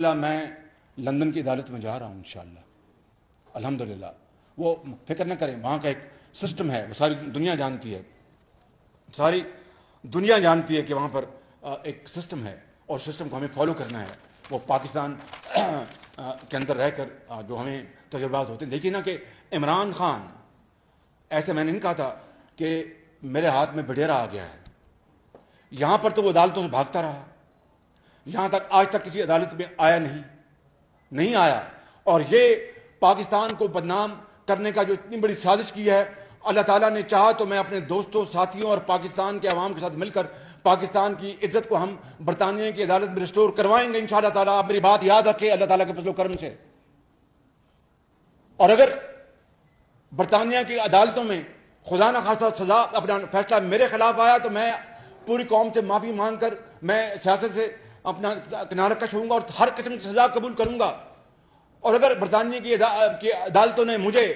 میں لندن کی عدالت میں جا رہا ہوں انشاءاللہ الحمدللہ. وہ فکر نہ کریں، وہاں کا ایک سسٹم ہے، وہ ساری دنیا جانتی ہے، ساری دنیا جانتی ہے کہ وہاں پر ایک سسٹم ہے اور سسٹم کو ہمیں فالو کرنا ہے. وہ پاکستان کے اندر رہ کر جو ہمیں تجربات ہوتے ہیں. دیکھیے نا کہ عمران خان، ایسے میں نے نہیں کہا تھا کہ میرے ہاتھ میں بڈیرا آ گیا ہے. یہاں پر تو وہ عدالتوں سے بھاگتا رہا، یہاں تک آج تک کسی عدالت میں آیا نہیں آیا. اور یہ پاکستان کو بدنام کرنے کا جو اتنی بڑی سازش کی ہے، اللہ تعالیٰ نے چاہا تو میں اپنے دوستوں، ساتھیوں اور پاکستان کے عوام کے ساتھ مل کر پاکستان کی عزت کو ہم برطانیہ کی عدالت میں ریسٹور کروائیں گے انشاءاللہ تعالیٰ. آپ میری بات یاد رکھیں اللہ تعالیٰ کے فضل و کرم سے. اور اگر برطانیہ کی عدالتوں میں خدا نہ خواستہ سزا اپنا فیصلہ میرے خلاف آیا تو میں پوری قوم سے معافی مانگ کر میں سیاست سے اپنا کنارہ کش ہوں گا اور ہر قسم کی سزا قبول کروں گا. اور اگر برطانیہ کی عدالتوں نے مجھے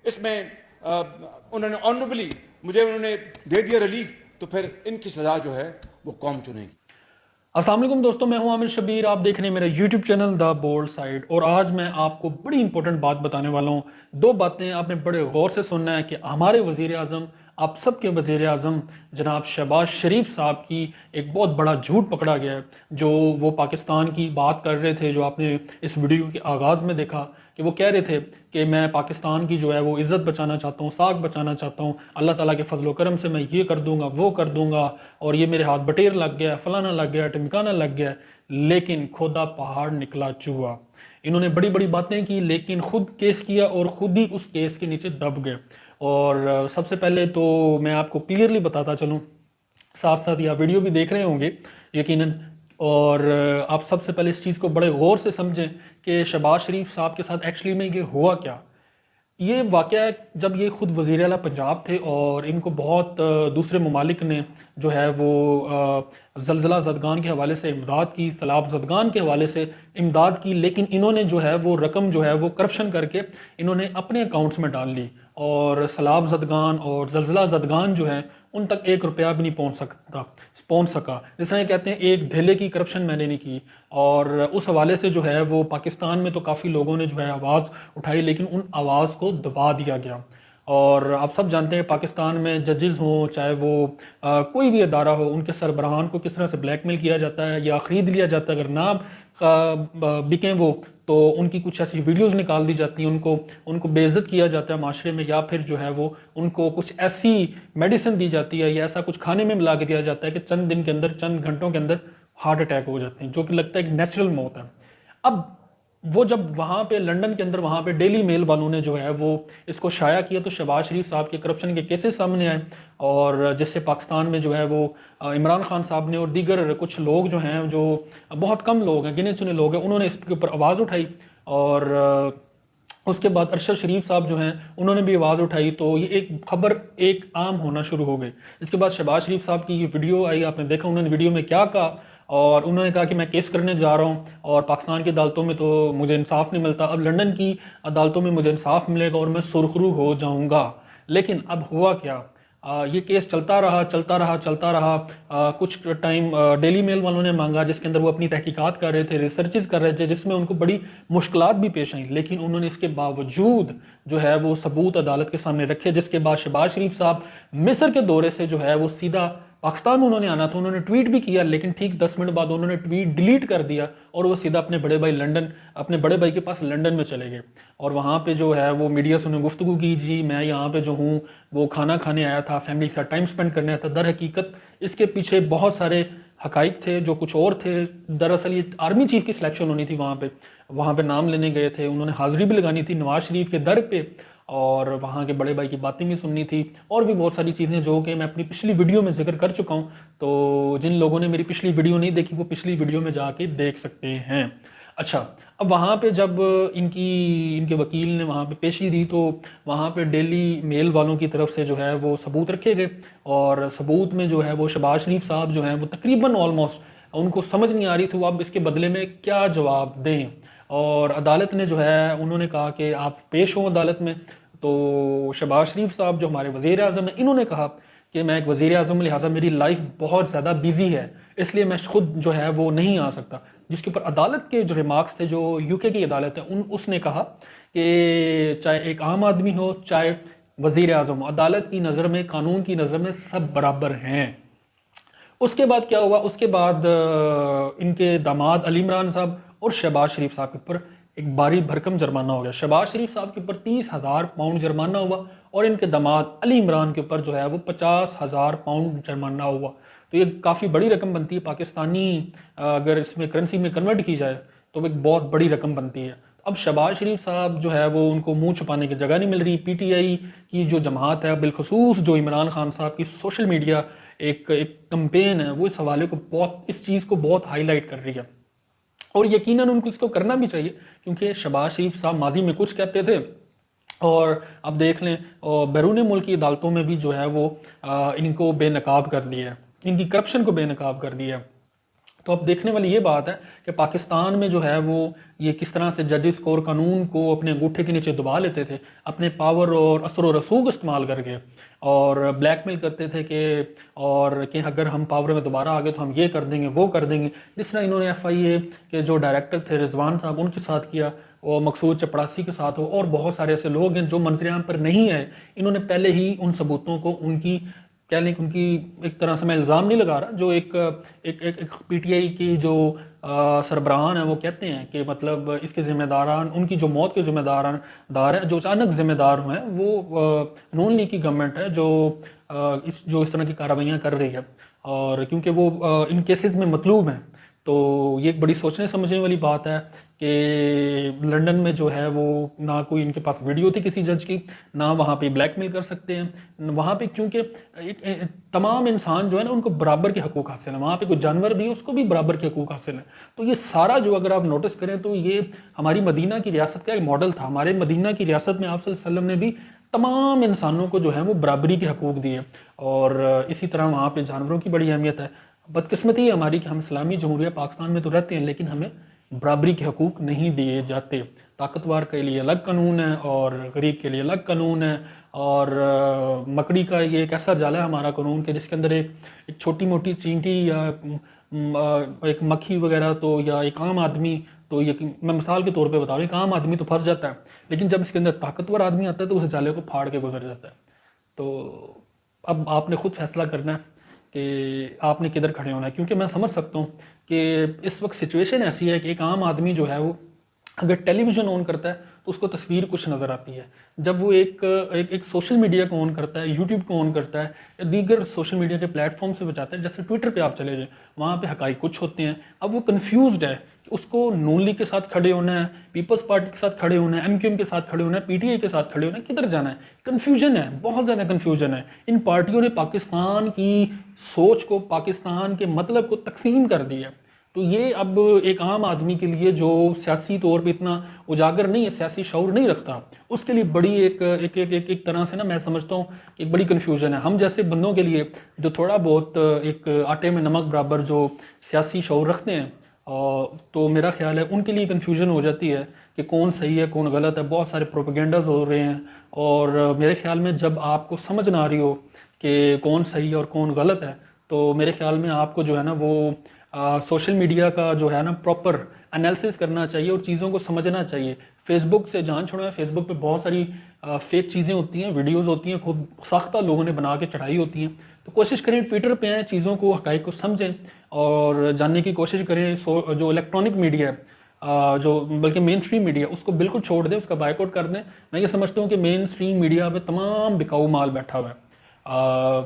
اس میں انہوں نے آنریبلی مجھے انہوں نے دے دیا ریلیف، تو پھر ان کی سزا جو ہے وہ قوم چنے گی. السلام علیکم دوستوں، میں ہوں عامر شبیر. آپ دیکھ رہے ہیں میرا یوٹیوب چینل دا بولڈ سائیڈ، اور آج میں آپ کو بڑی امپورٹنٹ بات بتانے والا ہوں. دو باتیں آپ نے بڑے غور سے سننا ہے کہ ہمارے وزیر اعظم، آپ سب کے وزیر اعظم جناب شہباز شریف صاحب کی ایک بہت بڑا جھوٹ پکڑا گیا ہے. جو وہ پاکستان کی بات کر رہے تھے، جو آپ نے اس ویڈیو کے آغاز میں دیکھا کہ وہ کہہ رہے تھے کہ میں پاکستان کی جو ہے وہ عزت بچانا چاہتا ہوں، ساکھ بچانا چاہتا ہوں، اللہ تعالیٰ کے فضل و کرم سے میں یہ کر دوں گا، وہ کر دوں گا، اور یہ میرے ہاتھ بٹیر لگ گیا، فلانا لگ گیا، ٹمکانا لگ گیا. لیکن کھودا پہاڑ نکلا چوہا. انہوں نے بڑی بڑی باتیں کی لیکن خود کیس کیا اور خود ہی اس کیس کے نیچے دب گئے. اور سب سے پہلے تو میں آپ کو کلیئرلی بتاتا چلوں، ساتھ ساتھ یہ ویڈیو بھی دیکھ رہے ہوں گے یقیناً، اور آپ سب سے پہلے اس چیز کو بڑے غور سے سمجھیں کہ شہباز شریف صاحب کے ساتھ ایکچولی میں یہ ہوا کیا. یہ واقعہ ہے جب یہ خود وزیر اعلیٰ پنجاب تھے اور ان کو بہت دوسرے ممالک نے جو ہے وہ زلزلہ زدگان کے حوالے سے امداد کی، سیلاب زدگان کے حوالے سے امداد کی، لیکن انہوں نے جو ہے وہ رقم جو ہے وہ کرپشن کر کے انہوں نے اپنے اکاؤنٹس میں ڈال لی، اور سیلاب زدگان اور زلزلہ زدگان جو ہیں ان تک 1 روپیہ بھی نہیں پہنچ سکا. جس طرح کہتے ہیں ایک دھیلے کی کرپشن میں نے نہیں کی. اور اس حوالے سے جو ہے وہ پاکستان میں تو کافی لوگوں نے جو ہے آواز اٹھائی، لیکن ان آواز کو دبا دیا گیا. اور آپ سب جانتے ہیں پاکستان میں ججز ہوں، چاہے وہ کوئی بھی ادارہ ہو، ان کے سربراہان کو کس طرح سے بلیک میل کیا جاتا ہے یا خرید لیا جاتا ہے. اگر نہ بکیں وہ تو ان کی کچھ ایسی ویڈیوز نکال دی جاتی ہیں، ان کو بے عزت کیا جاتا ہے معاشرے میں، یا پھر جو ہے وہ ان کو کچھ ایسی میڈیسن دی جاتی ہے یا ایسا کچھ کھانے میں ملا کے دیا جاتا ہے کہ چند دن کے اندر، چند گھنٹوں کے اندر ہارٹ اٹیک ہو جاتے ہیں، جو کہ لگتا ہے ایک نیچرل موت ہے. اب وہ جب وہاں پہ لنڈن کے اندر وہاں پہ ڈیلی میل والوں نے جو ہے وہ اس کو شائع کیا تو شہباز شریف صاحب کے کرپشن کے کیسز سامنے آئے، اور جس سے پاکستان میں جو ہے وہ عمران خان صاحب نے اور دیگر کچھ لوگ جو ہیں، جو بہت کم لوگ ہیں، گنے چنے لوگ ہیں، انہوں نے اس کے اوپر آواز اٹھائی. اور اس کے بعد ارشد شریف صاحب جو ہیں انہوں نے بھی آواز اٹھائی، تو یہ ایک خبر ایک عام ہونا شروع ہو گئی. اس کے بعد شہباز شریف صاحب کی یہ ویڈیو آئی، آپ نے دیکھا انہوں نے ویڈیو میں کیا کہا، اور انہوں نے کہا کہ میں کیس کرنے جا رہا ہوں اور پاکستان کی عدالتوں میں تو مجھے انصاف نہیں ملتا، اب لنڈن کی عدالتوں میں مجھے انصاف ملے گا اور میں سرخرو ہو جاؤں گا. لیکن اب ہوا کیا، یہ کیس چلتا رہا. کچھ ٹائم ڈیلی میل والوں نے مانگا جس کے اندر وہ اپنی تحقیقات کر رہے تھے، ریسرچز کر رہے تھے، جس میں ان کو بڑی مشکلات بھی پیش آئیں، لیکن انہوں نے اس کے باوجود جو ہے وہ ثبوت عدالت کے سامنے رکھے. جس کے بعد شہباز شریف صاحب مصر کے دورے سے جو ہے وہ سیدھا پاکستان انہوں نے آنا تھا. انہوں نے ٹویٹ بھی کیا لیکن ٹھیک 10 منٹ بعد انہوں نے ٹویٹ ڈیلیٹ کر دیا اور وہ سیدھا اپنے بڑے بھائی کے پاس لنڈن میں چلے گئے. اور وہاں پہ جو ہے وہ میڈیا سے انہوں نے گفتگو کی، جی میں یہاں پہ جو ہوں وہ کھانا کھانے آیا تھا، فیملی کے ساتھ ٹائم سپینڈ کرنے آیا تھا. در حقیقت اس کے پیچھے بہت سارے حقائق تھے جو کچھ اور تھے. دراصل یہ آرمی چیف کی سلیکشن ہونی تھی، وہاں پہ نام لینے گئے تھے، انہوں نے حاضری بھی لگانی تھی نواز شریف کے در پہ، اور وہاں کے بڑے بھائی کی باتیں بھی سننی تھی، اور بھی بہت ساری چیزیں جو کہ میں اپنی پچھلی ویڈیو میں ذکر کر چکا ہوں. تو جن لوگوں نے میری پچھلی ویڈیو نہیں دیکھی وہ پچھلی ویڈیو میں جا کے دیکھ سکتے ہیں. اچھا، اب وہاں پہ جب ان کے وکیل نے وہاں پہ پیشی دی تو وہاں پہ ڈیلی میل والوں کی طرف سے جو ہے وہ ثبوت رکھے گئے، اور ثبوت میں جو ہے وہ شہباز شریف صاحب جو ہیں وہ تقریباً آلموسٹ ان کو سمجھ نہیں آ رہی تھی وہ اب اس کے بدلے میں کیا جواب دیں. اور عدالت نے جو ہے انہوں نے کہا کہ آپ پیش ہوں عدالت میں. تو شہباز شریف صاحب جو ہمارے وزیر اعظم ہیں انہوں نے کہا کہ میں ایک وزیر اعظم لہٰذا میری لائف بہت زیادہ بیزی ہے، اس لیے میں خود جو ہے وہ نہیں آ سکتا. جس کے اوپر عدالت کے جو ریمارکس تھے، جو UK کی عدالت ہے، اس نے کہا کہ چاہے ایک عام آدمی ہو چاہے وزیر اعظم ہو، عدالت کی نظر میں، قانون کی نظر میں سب برابر ہیں۔ اس کے بعد کیا ہوا؟ اس کے بعد ان کے داماد علی عمران صاحب اور شہباز شریف صاحب کے اوپر ایک بھاری بھرکم جرمانہ ہو گیا۔ شہباز شریف صاحب کے اوپر 30,000 پاؤنڈ جرمانہ ہوا اور ان کے داماد علی عمران کے اوپر جو ہے وہ 50,000 پاؤنڈ جرمانہ ہوا۔ تو یہ کافی بڑی رقم بنتی ہے، پاکستانی اگر اس میں کرنسی میں کنورٹ کی جائے تو ایک بہت بڑی رقم بنتی ہے۔ اب شہباز شریف صاحب جو ہے وہ ان کو منہ چھپانے کی جگہ نہیں مل رہی۔ PTI کی جو جماعت ہے، بالخصوص جو عمران خان صاحب کی سوشل میڈیا ایک کمپین ہے، وہ اس حوالے کو اس چیز کو بہت ہائی لائٹ کر رہی ہے، اور یقیناً ان کو اس کو کرنا بھی چاہیے، کیونکہ شہباز شریف صاحب ماضی میں کچھ کہتے تھے اور اب دیکھ لیں بیرون ملک کی عدالتوں میں بھی جو ہے وہ ان کو بے نقاب کر دیا ہے، ان کی کرپشن کو بے نقاب کر دیا ہے۔ تو اب دیکھنے والی یہ بات ہے کہ پاکستان میں جو ہے وہ یہ کس طرح سے ججز کو اور قانون کو اپنے انگوٹھے کے نیچے دبا لیتے تھے، اپنے پاور اور اثر و رسوخ استعمال کر کے، اور بلیک میل کرتے تھے کہ اگر ہم پاور میں دوبارہ آ گئے تو ہم یہ کر دیں گے، وہ کر دیں گے۔ جس طرح انہوں نے FIA کے جو ڈائریکٹر تھے رضوان صاحب، ان کے ساتھ کیا، اور مقصود چپڑاسی کے ساتھ ہو، اور بہت سارے ایسے لوگ ہیں جو منظر عام پر نہیں آئے، انہوں نے پہلے ہی ان ثبوتوں کو، ان کی کہہ لیں کہ ان کی ایک طرح سے میں الزام نہیں لگا رہا، جو ایک PTI کی جو سربراہان ہیں وہ کہتے ہیں کہ مطلب اس کے ذمہ داران، ان کی جو موت کے ذمہ دار ہیں، جو اچانک ذمہ دار ہوئے ہیں، وہ نون لیگ کی گورنمنٹ ہے جو اس طرح کی کارروائیاں کر رہی ہے، اور کیونکہ وہ ان کیسز میں مطلوب ہیں، تو یہ ایک بڑی سوچنے سمجھنے والی بات ہے کہ لنڈن میں جو ہے وہ نہ کوئی ان کے پاس ویڈیو تھی کسی جج کی، نہ وہاں پہ بلیک میل کر سکتے ہیں وہاں پہ، کیونکہ تمام انسان جو ہے نا ان کو برابر کے حقوق حاصل ہیں، وہاں پہ کوئی جانور بھی ہے اس کو بھی برابر کے حقوق حاصل ہیں۔ تو یہ سارا جو اگر آپ نوٹس کریں تو یہ ہماری مدینہ کی ریاست کا ایک ماڈل تھا۔ ہمارے مدینہ کی ریاست میں آپ صلی اللہ علیہ وسلم نے بھی تمام انسانوں کو جو ہے وہ برابری کے حقوق دیے، اور اسی طرح وہاں پہ جانوروں کی بڑی اہمیت ہے۔ بدقسمتی ہے ہماری کہ ہم اسلامی جمہوریہ پاکستان میں تو رہتے ہیں لیکن ہمیں برابری کے حقوق نہیں دیے جاتے۔ طاقتور کے لیے الگ قانون ہے اور غریب کے لیے الگ قانون ہے، اور مکڑی کا یہ ایک ایسا جالا ہے ہمارا قانون کہ جس کے اندر ایک چھوٹی موٹی چینٹی یا ایک مکھی وغیرہ تو، یا ایک عام آدمی تو، میں مثال کے طور پہ بتا رہا ہوں، ایک عام آدمی تو پھنس جاتا ہے، لیکن جب اس کے اندر طاقتور آدمی آتا ہے تو اس جالے کو پھاڑ کے گزر جاتا ہے۔ تو اب آپ نے خود فیصلہ کرنا ہے کہ آپ نے کدھر کھڑے ہونا ہے، کیونکہ میں سمجھ سکتا ہوں کہ اس وقت سچویشن ایسی ہے کہ ایک عام آدمی جو ہے وہ اگر ٹیلی ویژن آن کرتا ہے تو اس کو تصویر کچھ نظر آتی ہے، جب وہ ایک سوشل میڈیا کو آن کرتا ہے، یوٹیوب کو آن کرتا ہے، یا دیگر سوشل میڈیا کے پلیٹ فارم سے بچاتا ہے، جیسے ٹویٹر پہ آپ چلے جائیں، وہاں پہ حقائق کچھ ہوتے ہیں۔ اب وہ کنفیوزڈ ہے کہ اس کو نون لیگ کے ساتھ کھڑے ہونا ہے، پیپلز پارٹی کے ساتھ کھڑے ہونا ہے، MQM کے ساتھ کھڑے ہونا ہے، PTI کے ساتھ کھڑے ہونا ہے، کدھر جانا ہے؟ کنفیوژن ہے، بہت زیادہ کنفیوژن ہے۔ ان پارٹیوں نے پاکستان کی سوچ کو، پاکستان کے مطلب کو تقسیم کر دیا ہے۔ تو یہ اب ایک عام آدمی کے لیے جو سیاسی طور پہ اتنا اجاگر نہیں ہے، سیاسی شعور نہیں رکھتا، اس کے لیے بڑی ایک طرح سے نا میں سمجھتا ہوں کہ ایک بڑی کنفیوژن ہے۔ ہم جیسے بندوں کے لیے جو تھوڑا بہت ایک آٹے میں نمک برابر جو سیاسی شعور رکھتے ہیں، تو میرا خیال ہے ان کے لیے کنفیوژن ہو جاتی ہے کہ کون صحیح ہے کون غلط ہے، بہت سارے پروپیگنڈاز ہو رہے ہیں، اور میرے خیال میں جب آپ کو سمجھ نہ آ رہی ہو کہ کون صحیح ہے اور کون غلط ہے، تو میرے خیال میں آپ کو جو ہے نا وہ سوشل میڈیا کا جو ہے نا پراپر انالیسس کرنا چاہیے اور چیزوں کو سمجھنا چاہیے۔ فیس بک سے جان چھوڑیں، فیس بک پہ بہت ساری فیک چیزیں ہوتی ہیں، ویڈیوز ہوتی ہیں، خود ساختہ لوگوں نے بنا کے چڑھائی ہوتی ہیں، تو کوشش کریں ٹویٹر پہ آئیں، چیزوں کو، حقائق کو سمجھیں اور جاننے کی کوشش کریں۔ جو الیکٹرانک میڈیا ہے، جو بلکہ مین اسٹریم میڈیا، اس کو بالکل چھوڑ دیں، اس کا بائیکاٹ کر دیں۔ میں یہ سمجھتا ہوں کہ مین اسٹریم میڈیا پہ تمام بکاؤ مال بیٹھا ہوا ہے،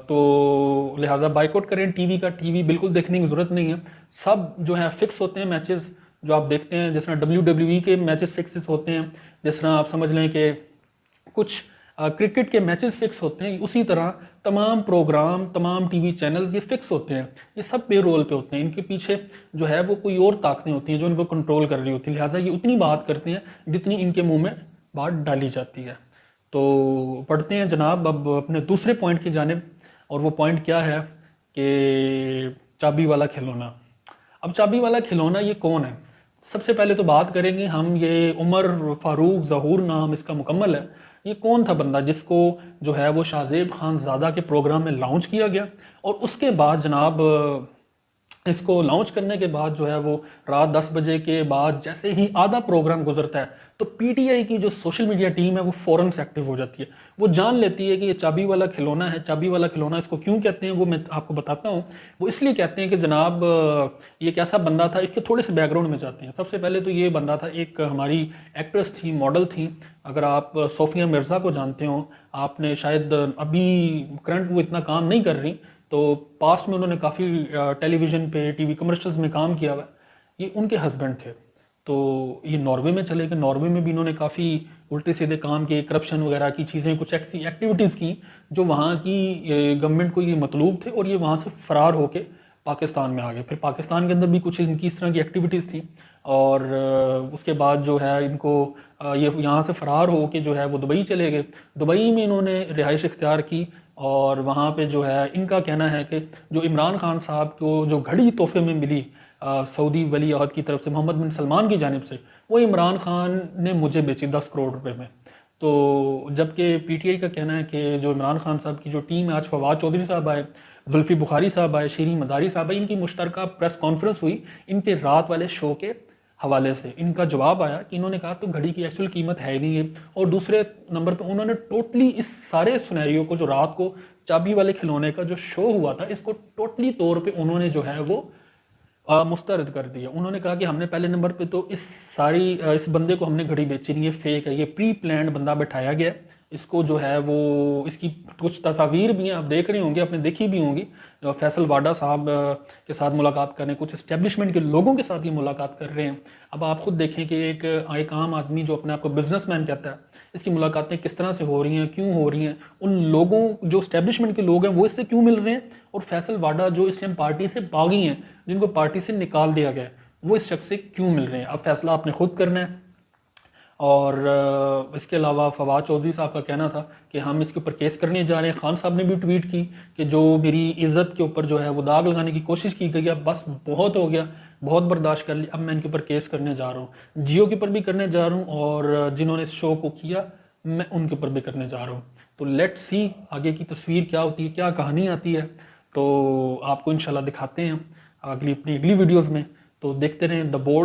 تو لہٰذا بائیکاٹ کریں ٹی وی کا۔ ٹی وی بالکل دیکھنے کی ضرورت نہیں ہے، سب جو ہے فکس ہوتے ہیں میچز جو آپ دیکھتے ہیں، جس طرح WWE کے میچز فکسز ہوتے ہیں، جس طرح آپ سمجھ لیں کہ کچھ کرکٹ کے میچز فکس ہوتے ہیں، اسی طرح تمام پروگرام، تمام ٹی وی چینلز یہ فکس ہوتے ہیں، یہ سب پے رول پہ ہوتے ہیں، ان کے پیچھے جو ہے وہ کوئی اور طاقتیں ہوتی ہیں جو ان کو کنٹرول کر رہی ہوتی ہیں، لہٰذا یہ اتنی بات کرتے ہیں جتنی ان کے منہ میں بات ڈالی جاتی ہے۔ تو پڑھتے ہیں جناب اب اپنے دوسرے پوائنٹ کی جانب، اور وہ پوائنٹ کیا ہے کہ چابی والا کھلونا۔ اب چابی والا کھلونا یہ کون ہے؟ سب سے پہلے تو بات کریں گے ہم، یہ عمر فاروق ظہور نام اس کا مکمل ہے۔ یہ کون تھا بندہ جس کو جو ہے وہ شاہ زیب خان زادہ کے پروگرام میں لانچ کیا گیا، اور اس کے بعد جناب اس کو لانچ کرنے کے بعد جو ہے وہ رات 10 بجے کے بعد جیسے ہی آدھا پروگرام گزرتا ہے تو پی ٹی آئی کی جو سوشل میڈیا ٹیم ہے وہ فوراً سے ایکٹیو ہو جاتی ہے. وہ جان لیتی ہے کہ یہ چابی والا کھلونا ہے. چابی والا کھلونا اس کو کیوں کہتے ہیں وہ میں آپ کو بتاتا ہوں. وہ اس لیے کہتے ہیں کہ جناب یہ کیسا بندہ تھا. اس کے تھوڑے سے بیک گراؤنڈ میں جاتے ہیں. سب سے پہلے تو یہ بندہ تھا، ایک ہماری ایکٹریس تھی، ماڈل تھی. اگر آپ صوفیہ مرزا کو جانتے ہوں، آپ نے شاید ابھی کرنٹ وہ اتنا کام نہیں کر رہی، تو پاسٹ میں انہوں نے کافی ٹیلی ویژن پہ ٹی وی کمرشلز میں کام کیا ہوا ہے. یہ ان کے ہسبینڈ تھے. تو یہ ناروے میں چلے گئے. ناروے میں بھی انہوں نے کافی الٹے سیدھے کام کیے، کرپشن وغیرہ کی چیزیں، کچھ ایسی ایکٹیویٹیز کی جو وہاں کی گورنمنٹ کو یہ مطلوب تھے، اور یہ وہاں سے فرار ہو کے پاکستان میں آ گئے. پھر پاکستان کے اندر بھی کچھ ان کی اس طرح کی ایکٹیویٹیز تھیں، اور اس کے بعد جو ہے ان کو یہ یہاں سے فرار ہو کے جو ہے وہ دبئی چلے گئے. دبئی میں انہوں نے رہائش اختیار کی، اور وہاں پہ جو ہے ان کا کہنا ہے کہ جو عمران خان صاحب کو جو گھڑی تحفے میں ملی سعودی ولی عہد کی طرف سے محمد بن سلمان کی جانب سے، وہ عمران خان نے مجھے بیچی 10 کروڑ روپے میں. تو جبکہ پی ٹی آئی کا کہنا ہے کہ جو عمران خان صاحب کی جو ٹیم ہے، آج فواد چودھری صاحب آئے، زلفی بخاری صاحب آئے، شیریں مزاری صاحب آئے، ان کی مشترکہ پریس کانفرنس ہوئی ان کے رات والے شو کے حوالے سے. ان کا جواب آیا کہ انہوں نے کہا تو گھڑی کی ایکچوئل قیمت ہے نہیں ہے. اور دوسرے نمبر پہ انہوں نے ٹوٹلی اس سارے سنیریو کو، جو رات کو چابی والے کھلونے کا جو شو ہوا تھا، اس کو ٹوٹلی طور پہ انہوں نے جو ہے وہ مسترد کر دیا. انہوں نے کہا کہ ہم نے پہلے نمبر پہ تو اس بندے کو ہم نے گھڑی بیچی نہیں ہے، فیک ہے، یہ پری پلانڈ بندہ بٹھایا گیا ہے. اس کو جو ہے وہ اس کی کچھ تصاویر بھی ہیں، آپ دیکھ رہے ہوں گے، آپ نے دیکھی بھی ہوں گی. فیصل واڈا صاحب کے ساتھ ملاقات کر رہے ہیں، کچھ اسٹیبلشمنٹ کے لوگوں کے ساتھ یہ ملاقات کر رہے ہیں. اب آپ خود دیکھیں کہ ایک عام آدمی جو اپنے آپ کو بزنس مین کہتا ہے، اس کی ملاقاتیں کس طرح سے ہو رہی ہیں، کیوں ہو رہی ہیں، ان لوگوں جو اسٹیبلشمنٹ کے لوگ ہیں وہ اس سے کیوں مل رہے ہیں، اور فیصل واڈا جو اس ٹائم پارٹی سے باغی ہیں، جن کو پارٹی سے نکال دیا گیا ہے، وہ اس شخص سے کیوں مل رہے ہیں. اب فیصلہ آپ نے خود کرنا ہے. اور اس کے علاوہ فواد چودھری صاحب کا کہنا تھا کہ ہم اس کے اوپر کیس کرنے جا رہے ہیں. خان صاحب نے بھی ٹویٹ کی کہ جو میری عزت کے اوپر جو ہے وہ داغ لگانے کی کوشش کی گئی ہے، بس بہت ہو گیا، بہت برداشت کر لی، اب میں ان کے اوپر کیس کرنے جا رہا ہوں. جیو کے اوپر بھی کرنے جا رہا ہوں، اور جنہوں نے اس شو کو کیا میں ان کے اوپر بھی کرنے جا رہا ہوں. تو لیٹ سی آگے کی تصویر کیا ہوتی ہے، کیا کہانی آتی ہے. تو آپ کو انشاءاللہ دکھاتے ہیں اپنی اگلی ویڈیوز میں. تو دیکھتے رہیں دا بولڈ